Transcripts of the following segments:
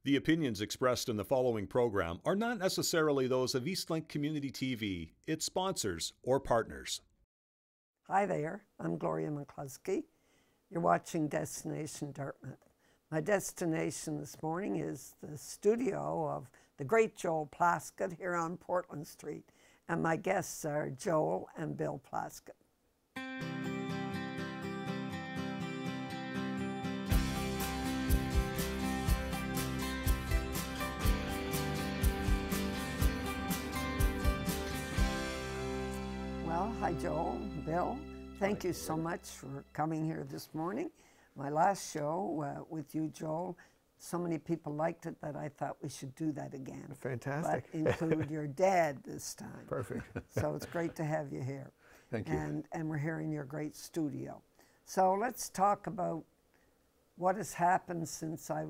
The opinions expressed in the following program are not necessarily those of Eastlink Community TV, its sponsors, or partners. Hi there, I'm Gloria McCluskey. You're watching Destination Dartmouth. My destination this morning is the studio of the great Joel Plaskett here on Portland Street, and my guests are Joel and Bill Plaskett. Well, hi Joel, Bill. Thank you so much for coming here this morning. My last show with you, Joel, so many people liked it that I thought we should do that again. Fantastic. But include your dad this time. Perfect. So it's great to have you here. Thank you. And we're here in your great studio. So let's talk about what has happened since I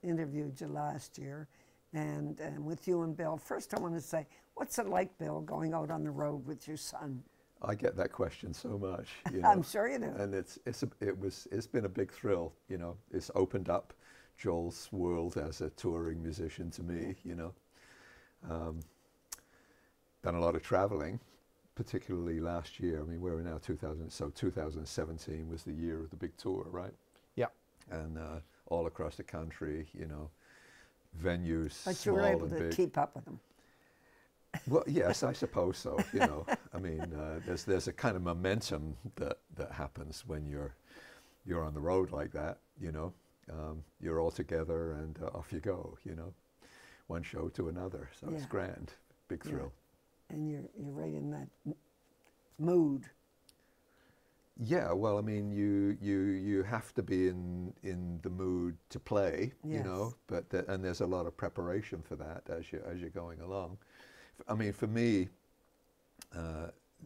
interviewed you last year. And with you and Bill, first I want to say, what's it like, Bill, going out on the road with your son? I get that question so much. You know? I'm sure you do. And it's been a big thrill. You know, it's opened up Joel's world as a touring musician to me. You know, done a lot of traveling, particularly last year. I mean, we're now 2017 was the year of the big tour, right? Yeah. And all across the country, you know. Venues, but you were able to keep up with them. Well, yes, I suppose so. You know, I mean, there's a kind of momentum that happens when you're on the road like that. You know, you're all together and off you go. You know, one show to another. So it's grand, big thrill. Yeah. And you're right in that mood. Yeah, well, I mean, you have to be in the mood to play, yes. You know, and there's a lot of preparation for that as you're going along. I mean, for me,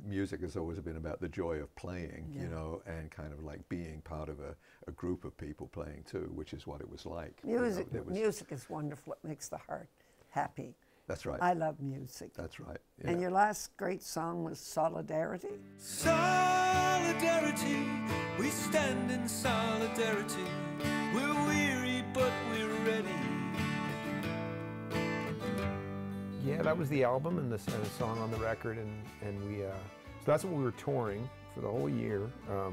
music has always been about the joy of playing, you know, and kind of like being part of a group of people playing too, which is what it was like. Music, you know, music is wonderful. It makes the heart happy. That's right. I love music. That's right. Yeah. And your last great song was Solidarity? Solidarity, we stand in solidarity. We're weary, but we're ready. Yeah, that was the album and the song on the record, and we. So that's what we were touring for the whole year. A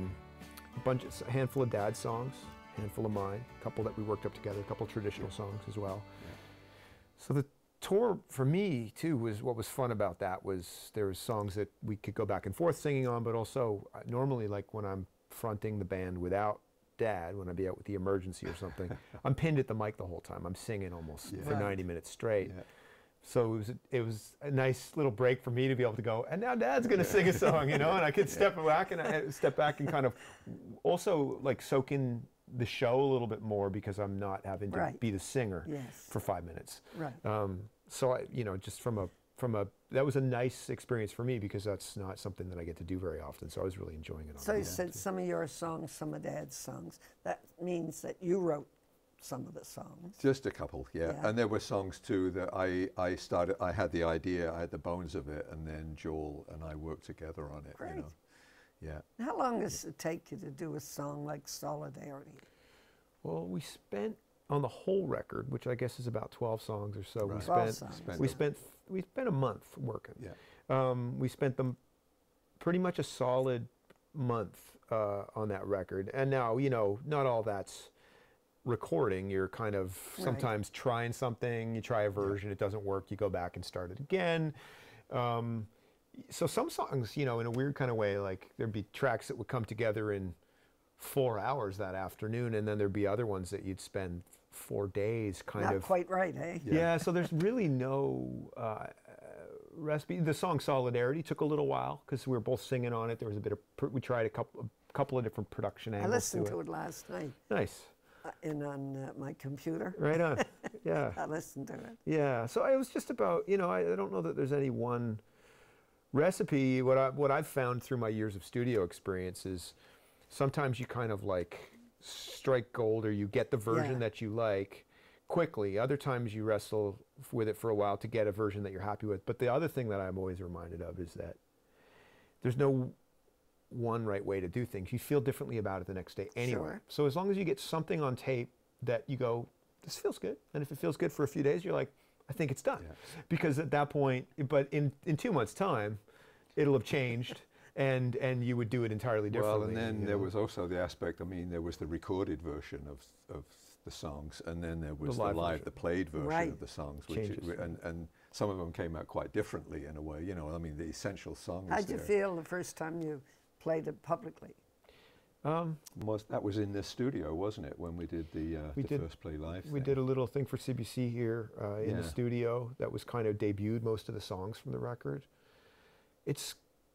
handful of Dad's songs, a handful of mine, a couple that we worked up together, a couple traditional songs as well. Yeah. So the tour for me too was what was fun about that was there was songs that we could go back and forth singing on, but also normally like when I'm fronting the band without Dad, when I'd be out with the Emergency or something, I'm pinned at the mic the whole time. I'm singing almost for 90 minutes straight. Yeah. So it was a nice little break for me to be able to go, and now Dad's going to sing a song, you know, and I could step back and kind of also like soak in the show a little bit more because I'm not having to be the singer for 5 minutes. Right. So you know, just from a that was a nice experience for me because that's not something that I get to do very often. So I was really enjoying it. So you said some of your songs, some of Dad's songs. That means that you wrote some of the songs. Just a couple, yeah. And there were songs too that I had the idea, I had the bones of it, and then Joel and I worked together on it. Great. You know? Yeah. How long does it take you to do a song like Solidarity? Well, we spent on the whole record, which I guess is about 12 songs or so. Right. We spent a month working. Yeah. We spent pretty much a solid month on that record, and now you know not all that's recording. You're kind of sometimes trying something, you try a version, it doesn't work, you go back and start it again. So some songs, you know, in a weird kind of way, like there'd be tracks that would come together in 4 hours that afternoon, and then there'd be other ones that you'd spend 4 days kind of. Not quite right, eh? Yeah, so there's really no recipe. The song Solidarity took a little while because we were both singing on it. There was a bit of, we tried a couple of different production angles. I listened to it last night. Nice. On my computer. Right on. Yeah. I listened to it. Yeah. So it was just about, you know, I don't know that there's any one recipe. What I've found through my years of studio experience is sometimes you kind of like strike gold or you get the version that you like quickly. Other times you wrestle with it for a while to get a version that you're happy with. But the other thing that I'm always reminded of is that there's no one right way to do things. You feel differently about it the next day anyway. Sure. So as long as you get something on tape that you go, this feels good. And if it feels good for a few days, you're like, I think it's done. Yeah. Because at that point, but in 2 months' time, it'll have changed, and you would do it entirely differently. Well, and then you there know. was also the aspect, I mean, there was the recorded version of the songs, and then there was the version. the played version Right. of the songs, Changes. and some of them came out quite differently in a way, you know, I mean, the essential song How'd is you there. feel the first time you played it publicly? That was in this studio, wasn't it, when we did the first Play Live We thing? did a little thing for CBC here in the Yeah. studio that was kind of debuted most of the songs from the record.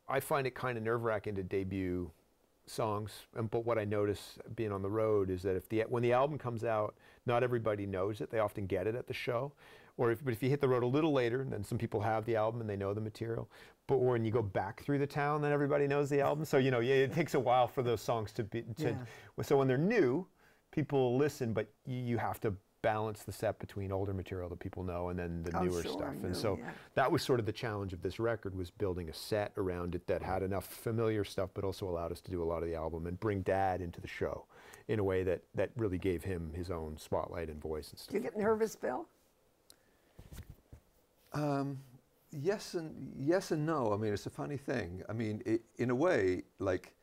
I find it kind of nerve-wracking to debut songs, but what I notice being on the road is that when the album comes out, not everybody knows it. They often get it at the show, but if you hit the road a little later, then some people have the album and they know the material. But when you go back through the town, then everybody knows the album. So you know, it takes a while for those songs to be. So when they're new, people listen, but you have to balance the set between older material that people know and then the newer stuff. And so that was sort of the challenge of this record, was building a set around it that had enough familiar stuff, but also allowed us to do a lot of the album and bring Dad into the show in a way that really gave him his own spotlight and voice and stuff. Do you get nervous, Bill? Yes and no. I mean, it's a funny thing. I mean, in a way, like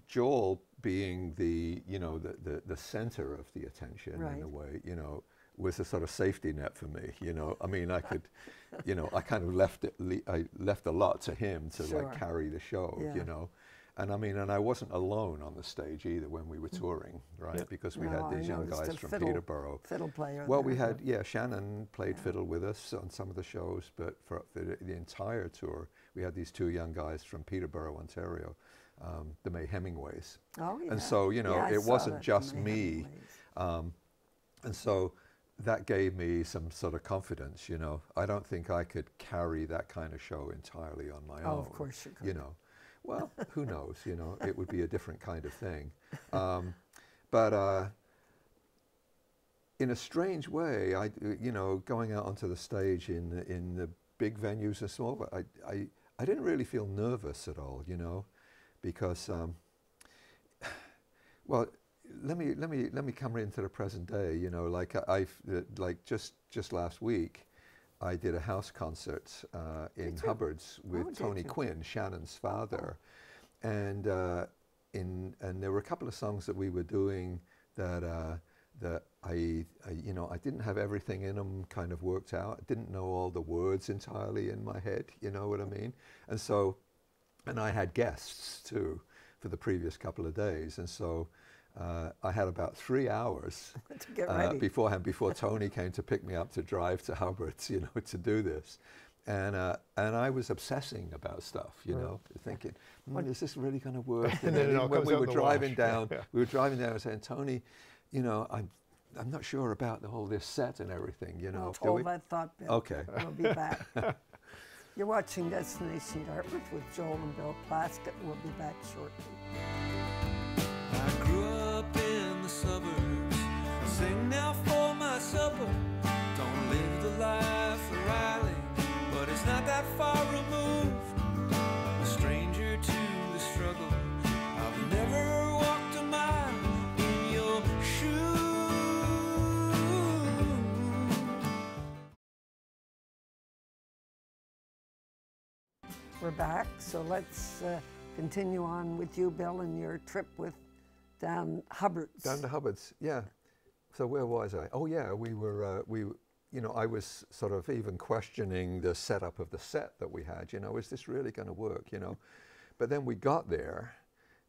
Joel being the center of the attention, right. in a way, you know, was a sort of safety net for me. You know, I mean, I could, you know, I kind of I left a lot to him to like carry the show. Yeah. You know. And I mean, and I wasn't alone on the stage either when we were touring, right? Yeah. because we had these young guys from Peterborough. Fiddle player. Well, we had, Shannon played fiddle with us on some of the shows, but for the entire tour, we had these two young guys from Peterborough, Ontario, the May Hemingways. Oh, yeah. And so, you know, I it saw wasn't that, just the May me. Hemingways. And so that gave me some sort of confidence, you know. I don't think I could carry that kind of show entirely on my own. Oh, of course you could. You know. Well, who knows, you know, it would be a different kind of thing. But in a strange way, you know, going out onto the stage in the big venues and small, I didn't really feel nervous at all, you know, because, well, let me come into the present day, you know, like just last week, I did a house concert in Hubbard's with Tony Quinn, Shannon's father, and there were a couple of songs that we were doing that I didn't have everything in them kind of worked out. I didn't know all the words entirely in my head, you know what I mean? And so, and I had guests too for the previous couple of days, and so. I had about 3 hours to get ready. beforehand, before Tony came to pick me up to drive to Hubbard's, you know, to do this. And I was obsessing about stuff, you know, thinking, is this really going to work? And then when we were driving down, and saying, Tony, you know, I'm not sure about all this set and everything, you know. Hold that thought, Bill. Okay. We'll be back. You're watching Destination Dartmouth with Joel and Bill Plaskett. We'll be back shortly. I grew up in the suburbs. I sing now for my supper. Don't live the life of Riley, but it's not that far removed. I'm a stranger to the struggle. I've never walked a mile in your shoes. We're back, so let's continue on with you, Bill, and your trip down Hubbard's. Down to Hubbard's, yeah. So where was I? Oh yeah, I was sort of even questioning the setup of the set that we had, you know, is this really going to work, you know? But then we got there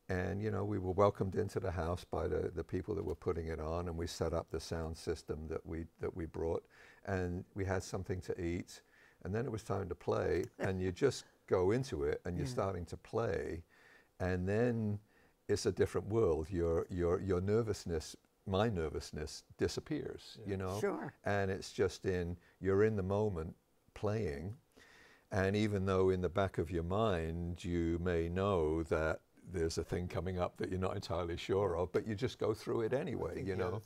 and, you know, we were welcomed into the house by the people that were putting it on, and we set up the sound system that we brought, and we had something to eat, and then it was time to play, and you just go into it and you're starting to play, and then it's a different world. Your nervousness, my nervousness disappears, you know? Sure. And it's just you're in the moment playing, and even though in the back of your mind you may know that there's a thing coming up that you're not entirely sure of, but you just go through it anyway, you know?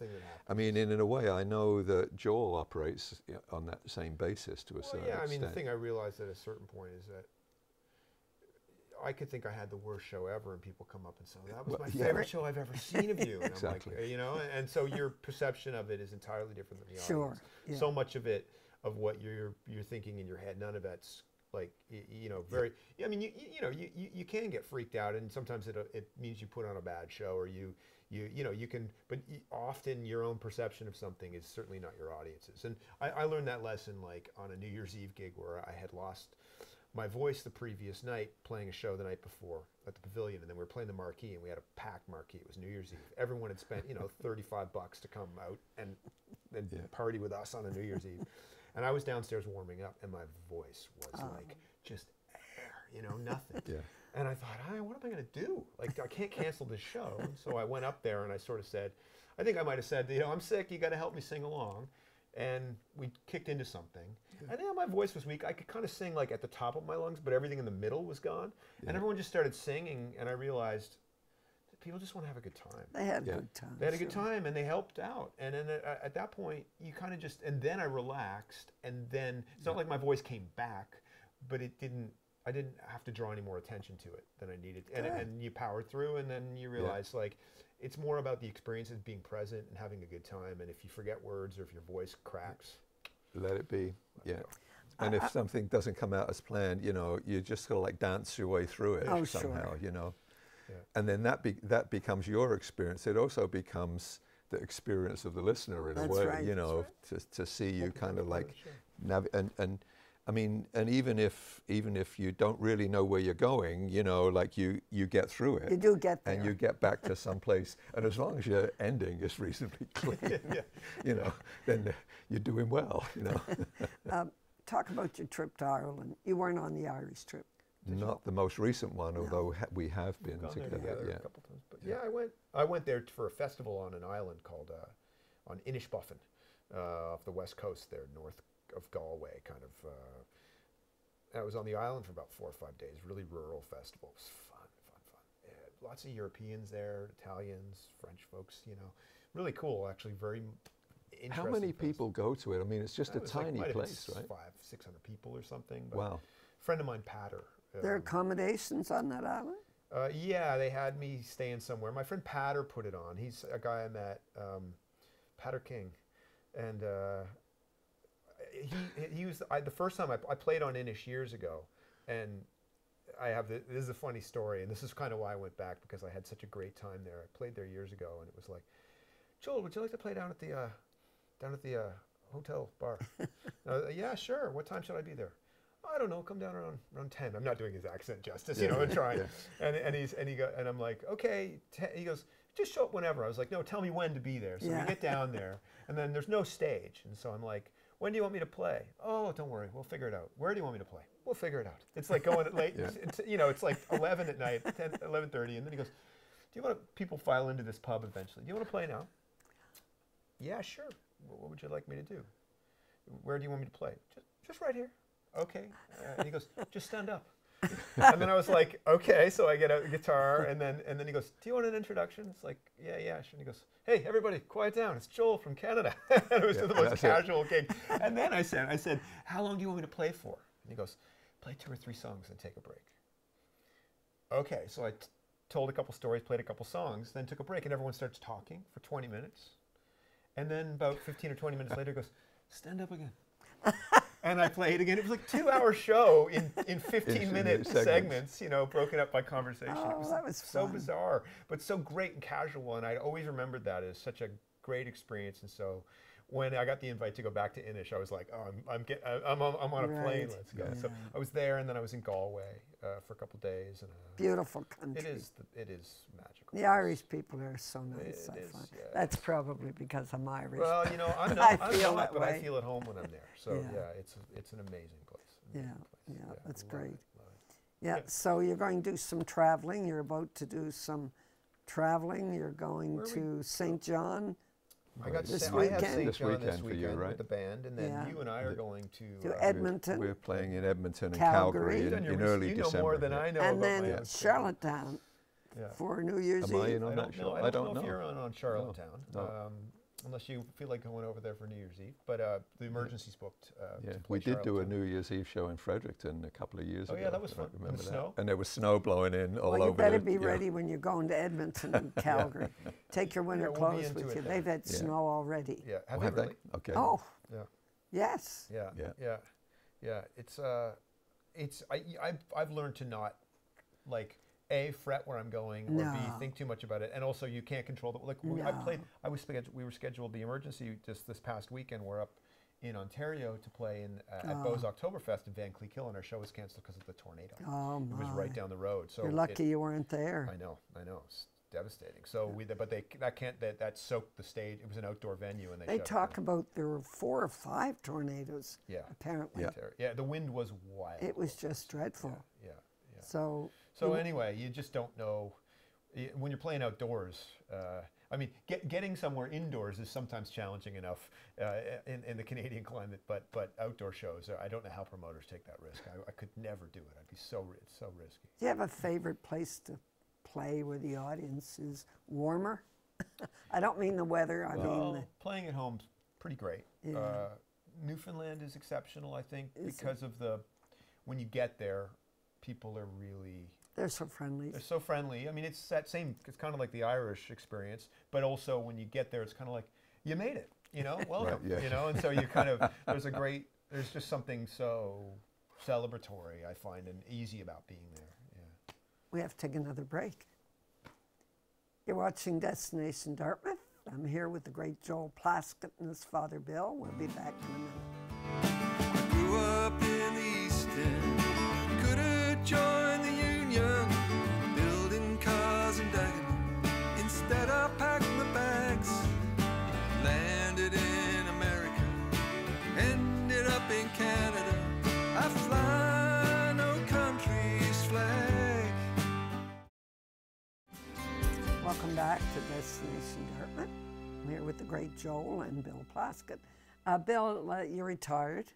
I mean, in a way, I know that Joel operates on that same basis to a certain extent. I mean, the thing I realized at a certain point is that I could think I had the worst show ever, and people come up and say, "That was Well, my yeah. favorite show I've ever seen of you." And Exactly. I'm like, you know, and so your perception of it is entirely different than the Sure, audience. yeah. So much of it, of what you're thinking in your head, none of that's like, you know, very. I mean, you can get freaked out, and sometimes it means you put on a bad show, or you know, you can, but often your own perception of something is certainly not your audience's. And I learned that lesson like on a New Year's Eve gig where I had lost my voice the previous night playing a show the night before at the Pavilion, and then we were playing the marquee, and we had a packed marquee. It was New Year's Eve. Everyone had spent, you know, $35 to come out and party with us on a New Year's Eve. And I was downstairs warming up, and my voice was like just air, you know, nothing. Yeah. And I thought, what am I going to do? Like, I can't cancel this show. And so I went up there and I sort of said, I think I might have said, you know, I'm sick, you got to help me sing along. And we kicked into something. And yeah, my voice was weak. I could kind of sing like at the top of my lungs, but everything in the middle was gone. Yeah. And everyone just started singing, and I realized that people just want to have a good time. They had Yeah. good times. They had a good time, and they helped out. And then at that point, you kind of just, and then I relaxed, and then it's not like my voice came back, but I didn't have to draw any more attention to it than I needed. And you powered through, and then you realize like, it's more about the experience of being present and having a good time. And if you forget words or if your voice cracks, Let it be, yeah. And if something doesn't come out as planned, you know, you just gotta like dance your way through it somehow, sure. you know. Yeah. And then that becomes your experience. It also becomes the experience of the listener in a That's way, right. you know, to see you kind of like Sure. and I mean, and even if you don't really know where you're going, you know, like you get through it. You do get there. And you get back to some place. And as long as your ending is reasonably clean, you know, then you're doing well, you know. Talk about your trip to Ireland. You weren't on the Irish trip. Not the most recent one, although we have been Gone there together. a couple times. But yeah, I went there for a festival on an island called on Inishbofin, off the west coast there, north of Galway, kind of. And I was on the island for about 4 or 5 days. Really rural festival. It was fun. Yeah, lots of Europeans there, Italians, French folks. You know, really cool. Actually, very interesting. How many festival. people go to it? I mean, it's just a It was like, tiny might have been place, right? 500-600 people or something. But Wow. A friend of mine, Patter. There are accommodations on that island? Yeah, they had me staying somewhere. My friend Patter put it on. He's a guy I met, Patter King, and he was the first time I played on Inish years ago, and this is a funny story, and this is kind of why I went back, because I had such a great time there. I played there years ago, and it was like, Joel, would you like to play down at the hotel bar? Yeah, sure. What time should I be there? I don't know. Come down around 10. I'm not doing his accent justice, you know. I'm trying. And I'm like, okay. He goes, just show up whenever. I was like, no, tell me when to be there. So we get down there, and then there's no stage, and so I'm like, when do you want me to play? Oh, don't worry, we'll figure it out. Where do you want me to play? We'll figure it out. It's like going at late. It's, you know, it's like 11 at night, 10, 11:30, and then he goes, do you want people file into this pub eventually? Do you want to play now? Yeah, sure. What would you like me to do? Where do you want me to play? Just right here. Okay. And he goes, just stand up. And then I was like, okay. So I get a guitar, and then he goes, do you want an introduction? It's like, yeah, sure. And he goes, hey, everybody, quiet down. It's Joel from Canada. And it was the most casual gig. And then I said, how long do you want me to play for? And he goes, play 2 or 3 songs and take a break. Okay. So I told a couple stories, played a couple songs, then took a break, and everyone starts talking for 20 minutes. And then about 15 or 20 minutes later, he goes, stand up again. And I played again. It was like a 2-hour show in 15-minute segments, you know, broken up by conversation. Oh, that was so fun. Bizarre, but so great and casual. And I always remembered that as such a great experience. And so when I got the invite to go back to Inish, I was like, oh, I'm on a plane. Let's go. So I was there, and then I was in Galway for a couple days. And beautiful country. It is magical. The Irish people are so nice. It is, I find. yeah. That's probably because I'm Irish. Well, you know, I'm I not, but I feel at home when I'm there. So it's an amazing place. That's love great. it. Yeah. So you're going to do some traveling. You're about to do some traveling. You're going to St. John. I got this I have weekend. St. This John weekend this for weekend you, right? with the band, and then you and I are going to Edmonton. We're playing in Edmonton and Calgary. Calgary in early you December. know more than I know and about then my own Charlottetown for New Year's Am I Eve. in on that show? I don't know if you're on Charlottetown. No. unless you feel like going over there for New Year's Eve. But the emergency's booked. Yeah, to play we did do a Charlotte. New Year's Eve show in Fredericton a couple of years ago. Oh yeah, that was I fun. remember In the that. snow. And there was snow blowing in all Well, over. you better the- be yeah. ready when you're going to Edmonton and Calgary. Take your winter we'll be clothes into with it you. then. They've had Yeah. snow already. Yeah, have Oh, they have really? they? Okay. Oh, Yeah. yes. Yeah, Yeah. yeah, yeah. I've learned to not like A, fret where I'm going, or B, No. think too much about it. And also, you can't control the like. No. We were scheduled the emergency just this past weekend. We're up in Ontario to play at Beau's Oktoberfest in Van Cleek-Hill, and our show was canceled because of the tornado. Oh It was my. right down the road. So You're lucky you weren't there. I know. It's devastating. So that soaked the stage. It was an outdoor venue, and They shut it talk down. about there were 4 or 5 tornadoes. Yeah. Apparently. Yeah. Yeah, the wind was wild. It was just dreadful. Yeah. So. So anyway, you just don't know when you're playing outdoors. I mean, getting somewhere indoors is sometimes challenging enough in the Canadian climate, but outdoor shows, I don't know how promoters take that risk. I could never do it. It's so risky. Do you have a favorite place to play where the audience is warmer? I don't mean the weather. I Well, mean playing at home's pretty great. Yeah. Newfoundland is exceptional, I think, Is because of when you get there, people are really. they're so friendly. They're so friendly. I mean, it's it's kind of like the Irish experience, but also when you get there, it's kind of like, you made it, welcome, Right, yeah. and so you kind of, there's just something so celebratory, I find, and easy about being there, yeah. We have to take another break. You're watching Destination Dartmouth. I'm here with the great Joel Plaskett and his father Bill. We'll be back in a minute. Grew up in the East End, could have joined the Union, building cars in Dagenham. Instead I packed my bags, landed in America, ended up in Canada. I fly no country's flag. Welcome back to Destination Dartmouth. I'm here with the great Joel and Bill Plaskett. Bill, you're retired.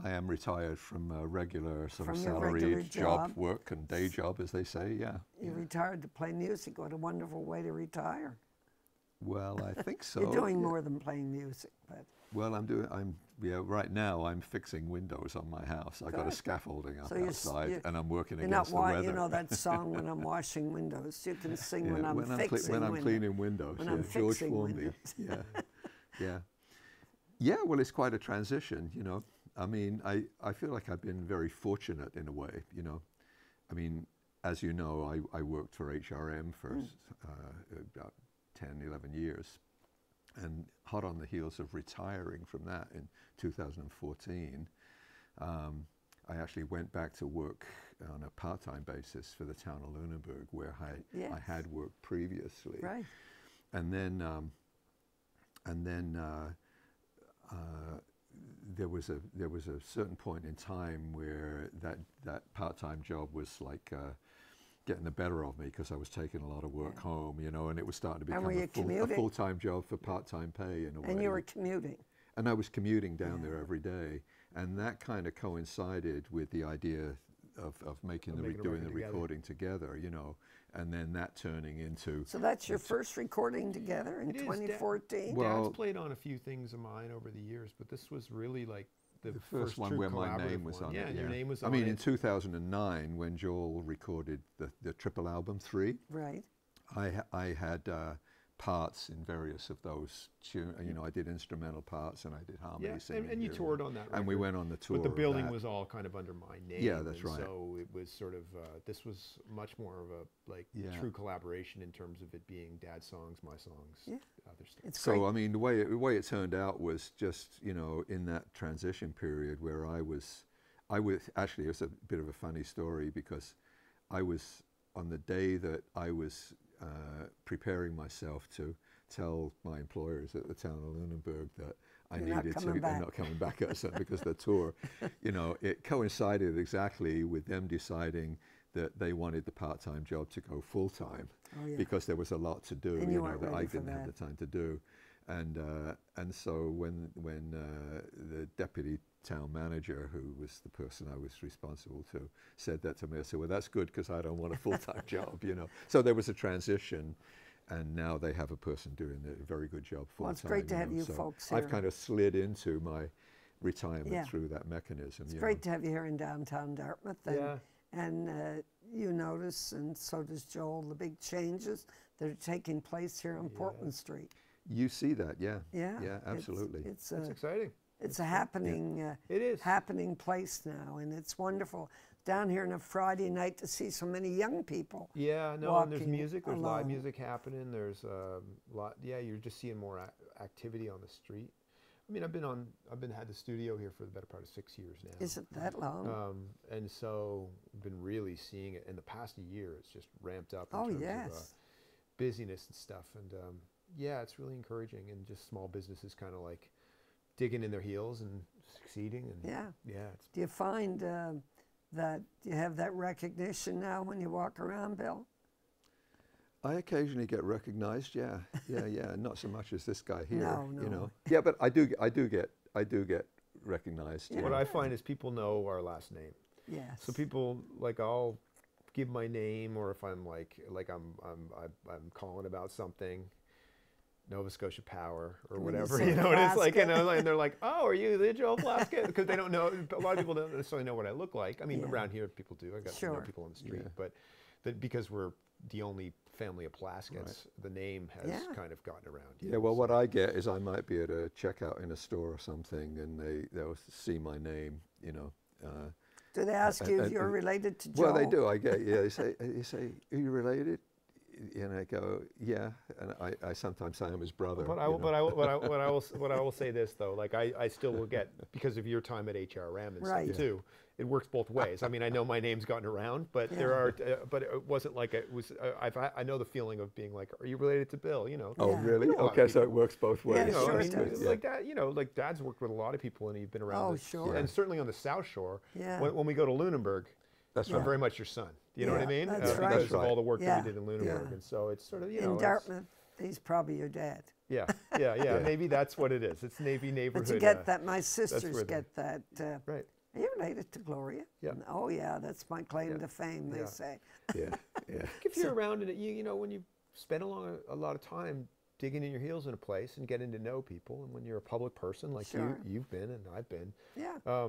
I am retired from regular sort of From your regular salaried job. work and day job, as they say. Yeah. You retired to play music. What a wonderful way to retire. Well, I think so. You're doing yeah. more than playing music, but Well, right now I'm fixing windows on my house. I got a Good. scaffolding up So you're outside, and I'm working you're against not the weather. you know that song, When I'm Washing Windows. You can sing Yeah, when I'm fixing when I'm windows. cleaning windows. When yeah, I'm George fixing Formby. windows. Yeah, yeah. Well, it's quite a transition. I mean, I feel like I've been very fortunate in a way. I mean, as you know, I worked for HRM for about 10, 11 years. And hot on the heels of retiring from that in 2014, I actually went back to work on a part-time basis for the town of Lunenburg, where Yes. I had worked previously. Right. And then there was a certain point in time where that part-time job was like getting the better of me, because I was taking a lot of work home, and it was starting to And were become you a commuting? full-time job for part-time pay in a way. And you were commuting. And I was commuting down there every day, and that kind of coincided with the idea of making a doing record the together. recording together, and then that turning into. So that's your first recording together in It is, 2014? Well- Dad's played on a few things of mine over the years, but this was really like the first one true where my collaborative name was one. on yeah, it. and your name was I on mean, it. in 2009, when Joel recorded the triple album 3, Right. I had parts in various of those tunes. I did instrumental parts and I did harmony Yeah, singing. and you here. toured on that And we record. went on the tour. But the of building that. was all kind of under my name. Yeah, that's and right. So it was sort of, this was much more of a Yeah. true collaboration in terms of it being Dad's songs, my songs, Yeah. other stuff. It's So great. I mean, the way it turned out was just in that transition period where I was actually, it was a bit of a funny story, because I was on the day that I was preparing myself to tell my employers at the town of Lunenburg that I You're not needed coming to back. not coming back because of the tour. It coincided exactly with them deciding that they wanted the part-time job to go full-time, Oh, yeah. because there was a lot to do, And you weren't that I ready for didn't have the that. time to do. And so when the deputy town manager, who was the person I was responsible to, said that to me, I said, well, that's good, because I don't want a full-time job, So there was a transition, and now they have a person doing a very good job full time. Well, it's great to have you so folks here. I've kind of slid into my retirement through that mechanism. It's great to have you here in downtown Dartmouth. And you notice, and so does Joel, the big changes that are taking place here on Portland Street. You see that, yeah, absolutely. It's exciting. It's a happening, it is happening place now, and it's wonderful down here on a Friday night to see so many young people. Yeah, no, and there's music, there's live music happening. There's a lot. Yeah, you're just seeing more activity on the street. I mean, I've had the studio here for the better part of 6 years now. Is it that long? And so I've been really seeing it in the past year. It's just ramped up in terms of busyness and stuff. And yeah, it's really encouraging. And just small businesses kind of like digging in their heels and succeeding. And Do you find that you have that recognition now when you walk around, Bill? I occasionally get recognized, yeah. Not so much as this guy here, no. you know. Yeah, but I do get recognized. What I find is people know our last name. Yes. So people, like, I'll give my name, or if I'm like I'm calling about something, Nova Scotia Power or whatever, you know, and it's like, and they're like, oh, are you the Joel Plaskett? Because they don't know, a lot of people don't necessarily know what I look like. I mean, around here people do. I got know people on the street, but because we're the only family of Plasketts, the name has kind of gotten around. Yeah, well, what I get is I might be at a checkout in a store or something, and they'll see my name, you know. Do they ask you if you're related to Joel? Well, they do. I get, they say, are you related? And I go, yeah, and I sometimes say I'm his brother. But I will say this though, like I still will get, because of your time at HRM and stuff too. It works both ways. I mean, I know my name's gotten around, but there are, but it wasn't like it was. I know the feeling of being like, are you related to Bill? You know. Oh, really? Okay, so it works both ways. Yeah, you know, sure I mean, does. like that. You know, like Dad's worked with a lot of people, and he's been around. Oh, this, sure. And certainly on the South Shore. Yeah. When we go to Lunenburg, that's I'm very much your son. You know what I mean? That's right. Because of all the work that we did in Lunenburg, and so it's sort of, you know. In Dartmouth, he's probably your dad. Yeah. Maybe that's what it is. It's Navy neighborhood. But you get that. My sisters get that. Right. Are you related to Gloria? Yeah. Oh yeah, that's my claim to fame. They say. Yeah. If you're around it, you know, when you spend a lot of time digging in your heels in a place and getting to know people, and when you're a public person like you've been and I've been. Yeah.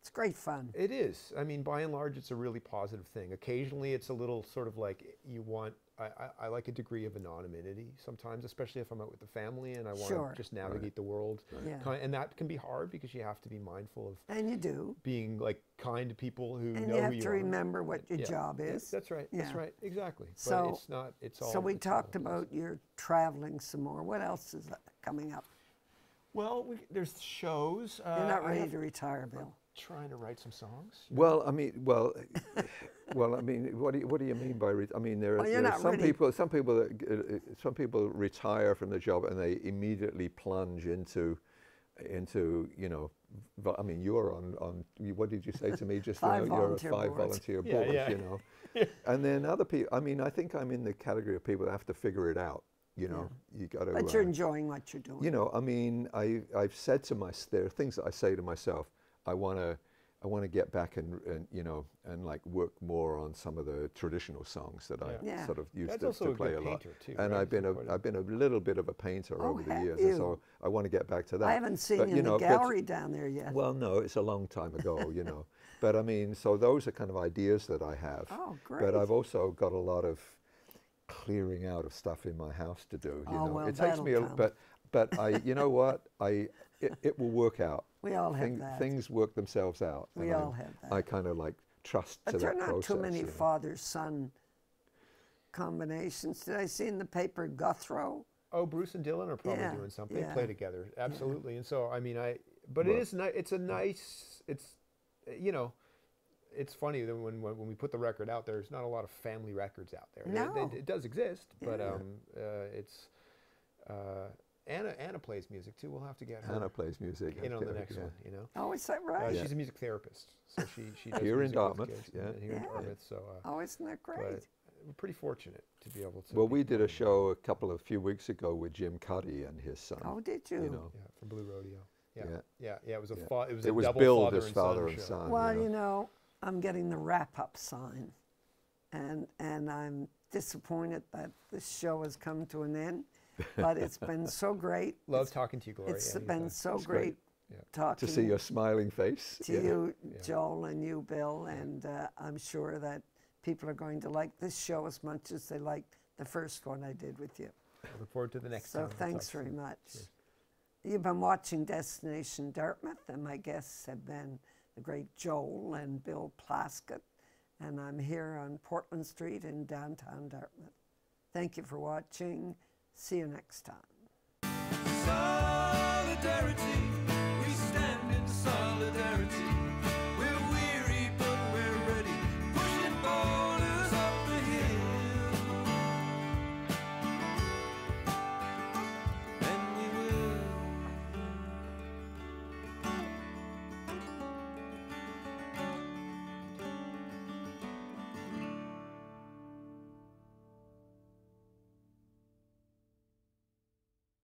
It's great fun. It is. I mean, by and large, it's a really positive thing. Occasionally, it's a little sort of like you want. I like a degree of anonymity sometimes, especially if I'm out with the family and I want to just navigate the world. And that can be hard because you have to be mindful of. And you do. Being like kind to people who know who you are. And you have to remember what your job is. That's right. That's right. Exactly. So but it's not. It's all. So we talked about your traveling some more. What else is coming up? Well, there's shows. You're not ready to retire, Bill. Trying to write some songs. Well, I mean, I mean, what do you mean by? I mean, there are some people retire from the job and they immediately plunge into, you know. I mean, you're on. What did you say to me just now? You're a 5 volunteer board, you know. And then other people. I mean, I think I'm in the category of people that have to figure it out. You know, you got to. But you're enjoying what you're doing. You know, I mean, I've said to myself, there are things that I say to myself. I want to get back and you know, and like work more on some of the traditional songs that I sort of used to play a lot. Too, and I've been a little bit of a painter over the years, and so I want to get back to that. I haven't seen you in the gallery down there yet. Well, no, it's a long time ago, you know. But I mean, so those are kind of ideas that I have. Oh, great. But I've also got a lot of clearing out of stuff in my house to do. You know, well, it takes me but I, you know what, it will work out. We all have that. Things work themselves out. We all have that. I kind of like trust to that process. But there are not too many father-son combinations. Did I see in the paper Guthrow? Oh, Bruce and Dylan are probably doing something. They play together, absolutely. And so, I mean, but it is nice. It's a nice. It's, you know, it's funny that when we put the record out, there's not a lot of family records out there. No. It does exist, but it's. Anna plays music too. We'll have to get her. Anna plays music. In on the next one, you know. Oh, is that right? She's a music therapist, so she does here in Dartmouth. Here in Dartmouth. So. Oh, isn't that great? But we're pretty fortunate to be able to. Well, we did a show a few weeks ago with Jim Cuddy and his son. Oh, did you? You know. Yeah, from Blue Rodeo. Yeah. It was it was double Bill, father his and father son and show. son. Well, you know, I'm getting the wrap-up sign. and I'm disappointed that this show has come to an end, but it's been so great. Love talking to you, Gloria. It's been so It's great talking to see your smiling face. to you, Joel, and you, Bill, and I'm sure that people are going to like this show as much as they liked the first one I did with you. I look forward to the next So time. thanks very much. You've been watching Destination Dartmouth, and my guests have been the great Joel and Bill Plaskett, and I'm here on Portland Street in downtown Dartmouth. Thank you for watching. See you next time. Solidarity.